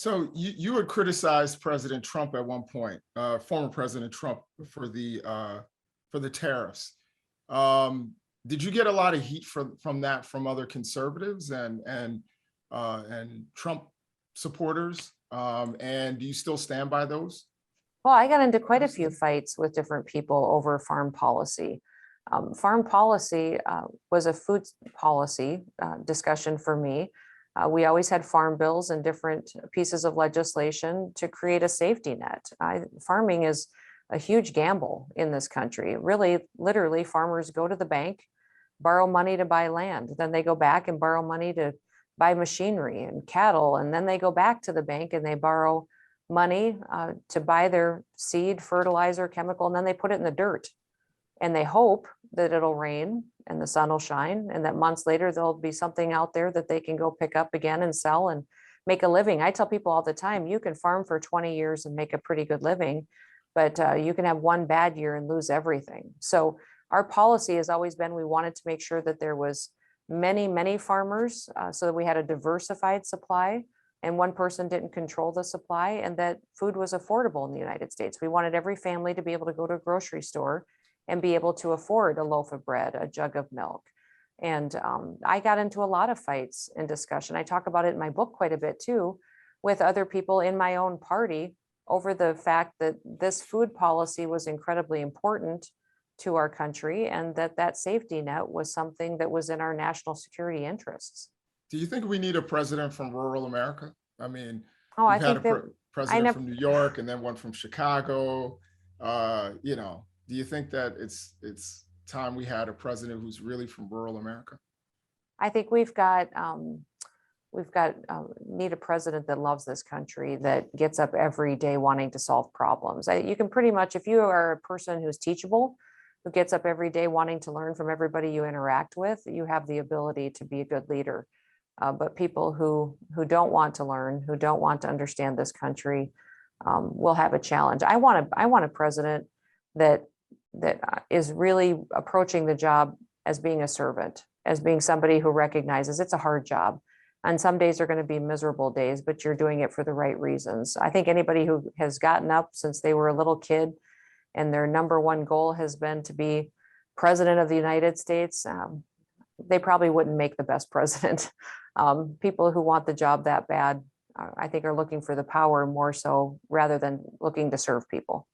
So you had criticized President Trump at one point, former President Trump, for the tariffs. Um, did you get a lot of heat from that from other conservatives and Trump supporters? And do you still stand by those? Well, I got into quite a few fights with different people over farm policy. Farm policy was a food policy discussion for me. We always had farm bills and different pieces of legislation to create a safety net. Farming is a huge gamble in this country. Really, literally, farmers go to the bank, borrow money to buy land, then they go back and borrow money to buy machinery and cattle, and then they go back to the bank and they borrow money to buy their seed, fertilizer, chemical, and then they put it in the dirt. And they hope that it'll rain and the sun will shine and that months later there'll be something out there that they can go pick up again and sell and make a living. I tell people all the time, you can farm for 20 years and make a pretty good living, but you can have one bad year and lose everything. So our policy has always been, we wanted to make sure that there was many farmers so that we had a diversified supply and one person didn't control the supply, and that food was affordable in the United States. We wanted every family to be able to go to a grocery store and be able to afford a loaf of bread, a jug of milk. And I got into a lot of fights and discussion. I talk about it in my book quite a bit too, with other people in my own party over the fact that this food policy was incredibly important to our country and that safety net was something that was in our national security interests. Do you think we need a president from rural America? I mean, Oh, I we've had think that president from New York and then one from Chicago. Do you think that it's time we had a president who's really from rural America? I think need a president that loves this country, that gets up every day wanting to solve problems. You can pretty much, if you are a person who's teachable, who gets up every day wanting to learn from everybody you interact with, you have the ability to be a good leader. But people who don't want to learn, who don't want to understand this country, will have a challenge. I want a president that is really approaching the job as being a servant, as being somebody who recognizes it's a hard job. And some days are going to be miserable days, but you're doing it for the right reasons. I think anybody who has gotten up since they were a little kid and their number one goal has been to be president of the United States, they probably wouldn't make the best president. People who want the job that bad, I think, are looking for the power more so rather than looking to serve people.